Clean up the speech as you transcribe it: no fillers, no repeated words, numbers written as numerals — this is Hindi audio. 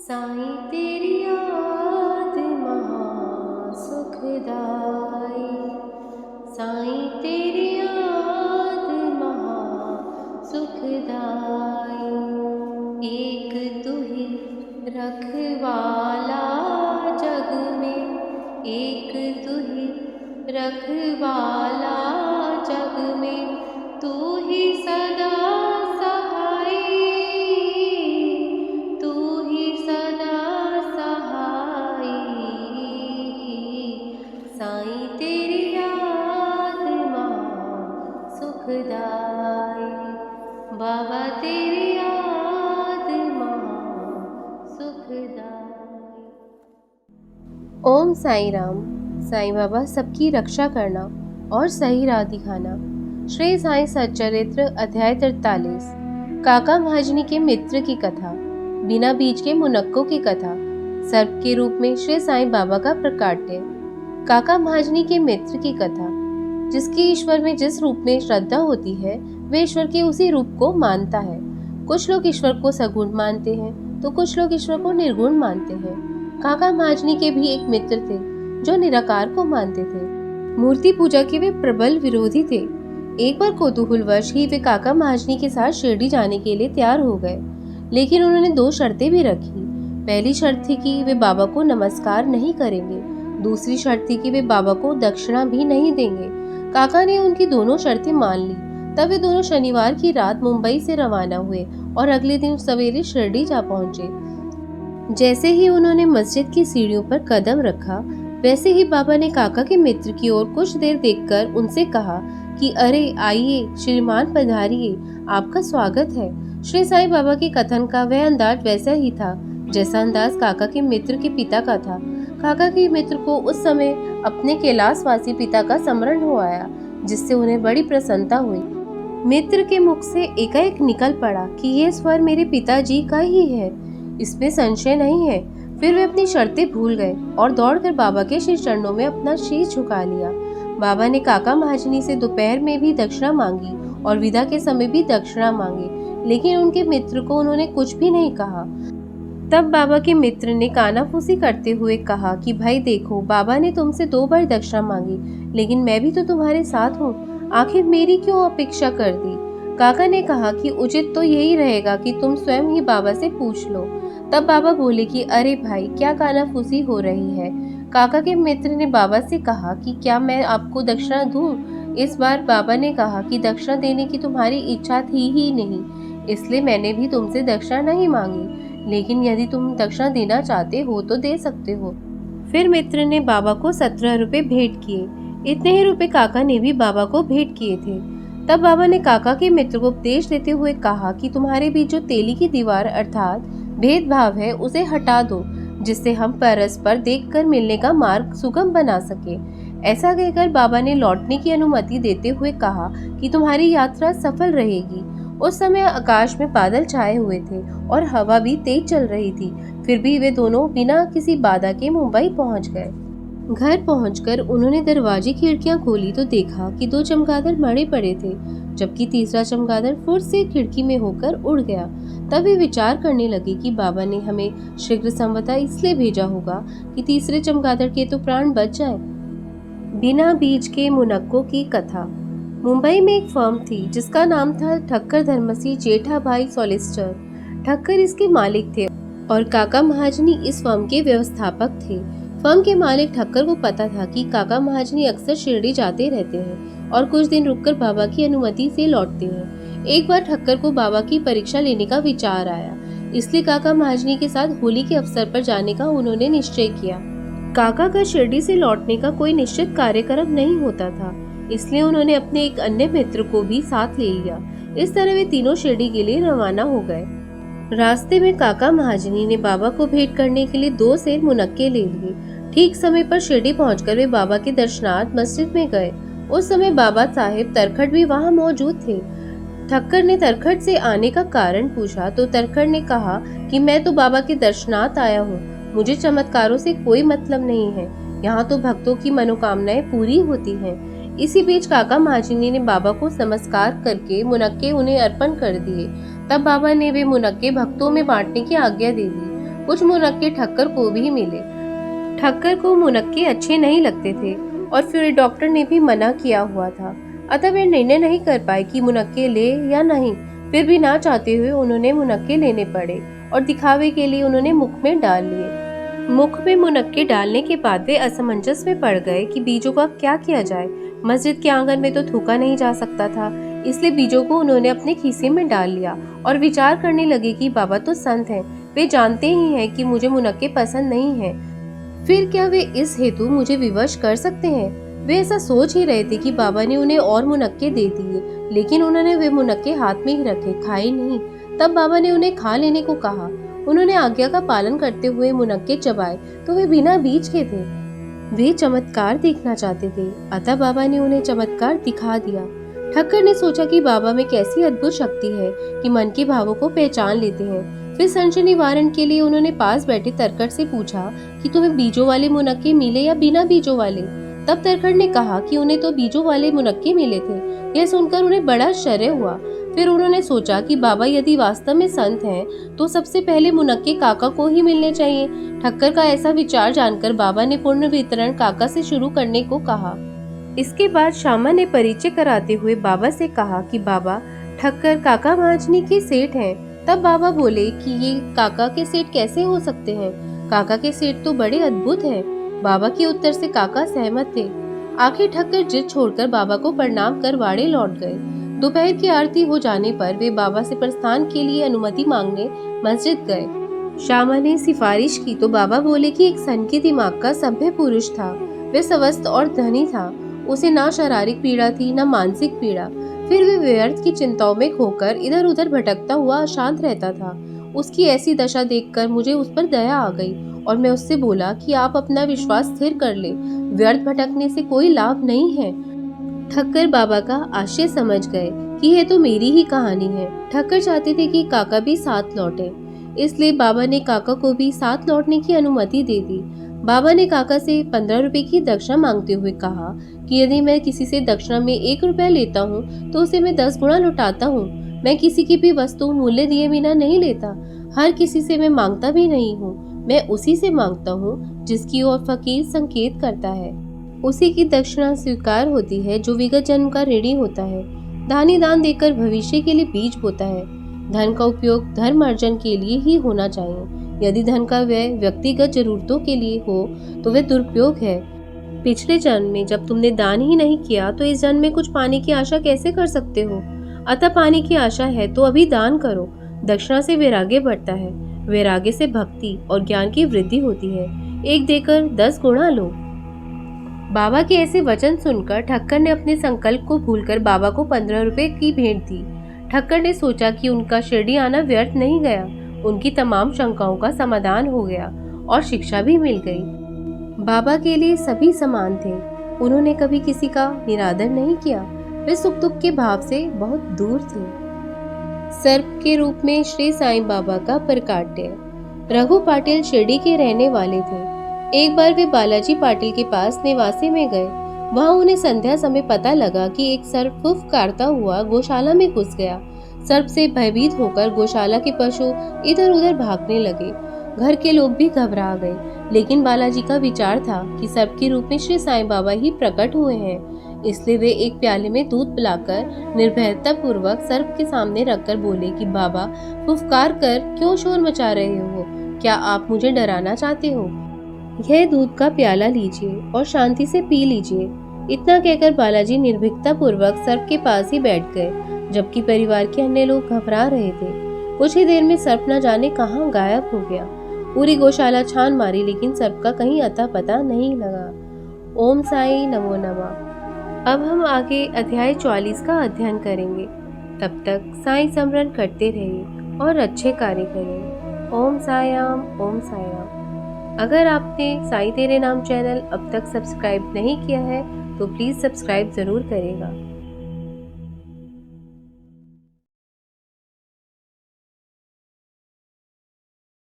साईं तेरी याद महा सुखदाई। साईं तेरी याद महा सुखदाई। एक तू ही रखवाला जग में, एक तू ही रखवाला जग में, तू ही सदा सहाई, तू ही सदा सहाई। साईं तेरी याद महा सुखदाई। बाबा तेरी याद महा सुखदाई। ओम साईं राम। साईं बाबा सबकी रक्षा करना और सही राह दिखाना। श्री साईं सच्चरित्र अध्याय 43। काका महाजनी के मित्र की कथा। बिना बीज के मुनक्कों की कथा। सर्प के रूप में श्री साईं बाबा का प्रकाट्य। काका महाजनी के मित्र की कथा। जिसकी ईश्वर में जिस रूप में श्रद्धा होती है वे ईश्वर के उसी रूप को मानता है। कुछ लोग ईश्वर को सगुण मानते हैं तो कुछ लोग ईश्वर को निर्गुण मानते हैं। काका महाजनी के भी एक मित्र थे जो निराकार को मानते थे। मूर्ति पूजा के वे प्रबल विरोधी थे। एक बार कौतूहलवश ही वे काका महाजनी के साथ शिरडी जाने के लिए तैयार हो गए, लेकिन उन्होंने दो शर्तें भी रखी। पहली शर्त थी कि वे बाबा को नमस्कार नहीं करेंगे, दूसरी शर्त थी कि वे बाबा को दक्षिणा भी नहीं देंगे। काका ने उनकी दोनों शर्तें मान ली। तब वे दोनों शनिवार की रात मुंबई से रवाना हुए और अगले दिन सवेरे शिरडी जा पहुंचे। जैसे ही उन्होंने मस्जिद की सीढ़ियों पर कदम रखा, वैसे ही बाबा ने काका के मित्र की ओर कुछ देर देखकर उनसे कहा कि अरे आइए श्रीमान, पधारिए, आपका स्वागत है। श्री साईं बाबा के कथन का वह अंदाज वैसा ही था जैसा अंदाज काका के मित्र के पिता का था। काका के मित्र को उस समय अपने कैलाशवासी पिता का स्मरण हो आया, जिससे उन्हें बड़ी प्रसन्नता हुई। मित्र के मुख से एकाएक निकल पड़ा कि यह स्वर मेरे पिताजी का ही है, इसमें संशय नहीं है। फिर वे अपनी शर्तें भूल गए और दौड़कर बाबा के श्री चरणों में अपना शीश झुका लिया। बाबा ने काका महाजनी से दोपहर में भी दक्षिणा मांगी और विदा के समय भी दक्षिणा मांगी, लेकिन उनके मित्र को उन्होंने कुछ भी नहीं कहा। तब बाबा के मित्र ने कानाफूसी करते हुए कहा कि भाई देखो, बाबा ने तुमसे 2 बार दक्षिणा मांगी, लेकिन मैं भी तो तुम्हारे साथ हूँ, आखिर मेरी क्यों अपेक्षा कर दी। काका ने कहा कि उचित तो यही रहेगा कि तुम स्वयं ही बाबा से पूछ लो। तब बाबा बोले कि अरे भाई, क्या कानाफूसी हो रही है। काका के मित्र ने बाबा से कहा कि क्या मैं आपको दक्षिणा दूं। इस बार बाबा ने कहा कि दक्षिणा देने की तुम्हारी इच्छा थी ही नहीं, इसलिए मैंने भी तुमसे दक्षिणा नहीं मांगी, लेकिन यदि तुम दक्षिणा देना चाहते हो तो दे सकते हो। फिर मित्र ने बाबा को 17 रुपए भेंट किए। इतने ही रुपए काका ने भी बाबा को भेंट किए थे। तब बाबा ने काका के मित्र को उपदेश देते हुए कहा कि तुम्हारे बीच जो तेली की दीवार अर्थात भेदभाव है उसे हटा दो, जिससे हम परस्पर देखकर मिलने का मार्ग सुगम बना सके। ऐसा कहकर बाबा ने लौटने की अनुमति देते हुए कहा कि तुम्हारी यात्रा सफल रहेगी। उस समय आकाश में बादल छाए हुए थे और हवा भी तेज चल रही थी। फिर भी वे दोनों बिना किसी बाधा के मुंबई पहुंच गए। घर पहुंचकर उन्होंने दरवाजे खिड़कियां खोली तो देखा कि 2 चमगादड़ मरे पड़े थे, जबकि तीसरा चमगादड़ फुर्र से खिड़की में होकर उड़ गया। तब वे विचार करने लगे कि बाबा ने हमें शीघ्र संवता इसलिए भेजा होगा कि तीसरे चमगादड़ के तो प्राण बच जाए। बिना बीज के मुनक्कों की कथा। मुंबई में एक फर्म थी जिसका नाम था ठक्कर धर्मसी जेठाभाई सॉलिसिटर। ठक्कर इसके मालिक थे और काका महाजनी इस फर्म के व्यवस्थापक थे। फर्म के मालिक ठक्कर को पता था कि काका महाजनी अक्सर शिरडी जाते रहते हैं और कुछ दिन रुककर बाबा की अनुमति से लौटते हैं। एक बार ठक्कर को बाबा की परीक्षा लेने का विचार आया, इसलिए काका महाजनी के साथ होली के अवसर पर जाने का उन्होंने निश्चय किया। काका का शिरडी से लौटने का कोई निश्चित कार्यक्रम नहीं होता था, इसलिए उन्होंने अपने एक अन्य मित्र को भी साथ ले लिया। इस तरह वे तीनों शिरडी के लिए रवाना हो गए। रास्ते में काका महाजनी ने बाबा को भेंट करने के लिए 2 सेर मुनक्के ले लिए। ठीक समय पर शिरडी पहुंचकर वे बाबा के दर्शनार्थ मस्जिद में गए। उस समय बाबा साहेब तरखट भी वहां मौजूद थे। ठक्कर ने तरखट से आने का कारण पूछा तो तरखट ने कहा कि मैं तो बाबा के दर्शनार्थ आया हूँ, मुझे चमत्कारों से कोई मतलब नहीं है, यहाँ तो भक्तों की मनोकामनाएं पूरी होती हैं। इसी बीच काका महाजनी ने बाबा को नमस्कार करके मुनक्के उन्हें अर्पण कर दिए। तब बाबा ने वे मुनक्के भक्तों में बांटने की आज्ञा दे दी। कुछ मुनक्के ठक्कर को भी मिले। ठक्कर को मुनक्के अच्छे नहीं लगते थे और फिर डॉक्टर ने भी मना किया हुआ था, अतः वे निर्णय नहीं कर पाए कि मुनक्के ले या नहीं। फिर भी ना चाहते हुए उन्होंने मुनक्के लेने पड़े और दिखावे के लिए उन्होंने मुख में डाल लिए। मुख में मुनक्के डालने के बाद वे असमंजस में पड़ गए कि बीजों का क्या किया जाए। मस्जिद के आंगन में तो थूका नहीं जा सकता था, इसलिए बीजों को उन्होंने अपने खीसे में डाल लिया और विचार करने लगे कि बाबा तो संत हैं, वे जानते ही हैं कि मुझे मुनक्के पसंद नहीं हैं, फिर क्या वे इस हेतु मुझे विवश कर सकते हैं। वे ऐसा सोच ही रहे थे कि बाबा ने उन्हें और मुनक्के दे दिए, लेकिन उन्होंने वे मुनक्के हाथ में ही रखे, खाए नहीं। तब बाबा ने उन्हें खा लेने को कहा। उन्होंने आज्ञा का पालन करते हुए मुनक्के चबाए तो वे बिना बीज के थे। वे चमत्कार देखना चाहते थे, अतः बाबा ने उन्हें चमत्कार दिखा दिया। ठक्कर ने सोचा कि बाबा में कैसी अद्भुत शक्ति है कि मन के भावों को पहचान लेते हैं। फिर संशय निवारण के लिए उन्होंने पास बैठे तरकट से पूछा कि तुम्हें बीजों वाले मुनक्के मिले या बिना बीजों वाले। तब तरकट ने कहा कि उन्हें तो बीजों वाले मुनक्के मिले थे। यह सुनकर उन्हें बड़ा आश्चर्य हुआ। फिर उन्होंने सोचा कि बाबा यदि वास्तव में संत हैं तो सबसे पहले मुनक्के काका को ही मिलने चाहिए। ठक्कर का ऐसा विचार जानकर बाबा ने पूर्ण वितरण काका से शुरू करने को कहा। इसके बाद श्यामा ने परिचय कराते हुए बाबा से कहा कि बाबा, ठक्कर काका महाजनी के सेठ हैं। तब बाबा बोले कि ये काका के सेठ कैसे हो सकते हैं, काका के सेठ तो बड़े अद्भुत हैं। बाबा के उत्तर से काका सहमत थे। आखिर ठक्कर जिद छोड़कर बाबा को प्रणाम कर वाड़े लौट गए। दोपहर की आरती हो जाने पर वे बाबा से प्रस्थान के लिए अनुमति मांगने मस्जिद गए। श्यामा ने सिफारिश की तो बाबा बोले कि एक सन के दिमाग का सभ्य पुरुष था, वे स्वस्थ और धनी था, उसे ना शारीरिक पीड़ा थी न मानसिक पीड़ा। फिर वे व्यर्थ की चिंताओं में खोकर इधर उधर भटकता हुआ अशांत रहता था। उसकी ऐसी दशा देखकर मुझे उस पर दया आ गई और मैं उससे बोला कि आप अपना विश्वास स्थिर कर ले, व्यर्थ भटकने से कोई लाभ नहीं है। ठक्कर बाबा का आशय समझ गए कि यह तो मेरी ही कहानी है। ठक्कर चाहते थे कि काका भी साथ लौटे, इसलिए बाबा ने काका को भी साथ लौटने की अनुमति दे दी। बाबा ने काका से 15 रुपए की दक्षिणा मांगते हुए कहा कि यदि मैं किसी से दक्षिणा में 1 रुपया लेता हूँ तो उसे मैं 10 गुना लौटाता हूँ। मैं किसी की भी वस्तु मूल्य दिए बिना नहीं लेता, हर किसी से मैं मांगता भी नहीं हूँ, मैं उसी से मांगता हूँ जिसकी ओर फकीर संकेत करता है। उसी की दक्षिणा स्वीकार होती है जो विगत जन्म का ऋणी होता है। दानी दान देकर भविष्य के लिए बीज बोता है। धन का उपयोग धर्म अर्जन के लिए ही होना चाहिए। यदि धन का व्यय व्यक्तिगत जरूरतों के लिए हो तो वह दुरुपयोग है। पिछले जन्म में जब तुमने दान ही नहीं किया तो इस जन्म में कुछ पाने की आशा कैसे कर सकते हो। अतः पाने की आशा है तो अभी दान करो। दक्षिणा से वैराग्य बढ़ता है, वैराग्य से भक्ति और ज्ञान की वृद्धि होती है। 1 देकर 10 गुणा लो। बाबा के ऐसे वचन सुनकर ठक्कर ने अपने संकल्प को भूलकर बाबा को 15 रुपए की भेंट दी। ठक्कर ने सोचा कि उनका शिरडी आना व्यर्थ नहीं गया, उनकी तमाम शंकाओं का समाधान हो गया और शिक्षा भी मिल गई। बाबा के लिए सभी समान थे, उन्होंने कभी किसी का निरादर नहीं किया, वे सुख दुख के भाव से बहुत दूर थे। सर्प के रूप में श्री साईं बाबा का प्रकाट्य। रघु पाटिल शिरडी के रहने वाले थे। एक बार वे बालाजी पाटिल के पास निवासी में गए। वहां उन्हें संध्या समय पता लगा कि एक सर्प फुफकारता हुआ गौशाला में घुस गया। सर्प से भयभीत होकर गौशाला के पशु इधर उधर भागने लगे। घर के लोग भी घबरा गए, लेकिन बालाजी का विचार था कि सर्प के रूप में श्री साईं बाबा ही प्रकट हुए हैं, इसलिए वे एक प्याले में दूध पिलाकर निर्भयता पूर्वक सर्प के सामने रखकर बोले कि बाबा, फुफकार कर क्यों शोर मचा रहे हो, क्या आप मुझे डराना चाहते हो? यह दूध का प्याला लीजिए और शांति से पी लीजिए। इतना कहकर बालाजी निर्भीकता पूर्वक सर्प के पास ही बैठ गए, जबकि परिवार के अन्य लोग घबरा रहे थे। कुछ ही देर में सर्प न जाने कहां गायब हो गया। पूरी गौशाला छान मारी, लेकिन सर्प का कहीं अता पता नहीं लगा। ओम साई नमो नमः। अब हम आगे अध्याय 44 का अध्ययन करेंगे। तब तक साईं स्मरण करते रहिए और अच्छे कार्य करें। ओम साईराम, ओम साईराम। अगर आपने साईं तेरे नाम चैनल अब तक सब्सक्राइब नहीं किया है तो प्लीज़ सब्सक्राइब ज़रूर करेगा।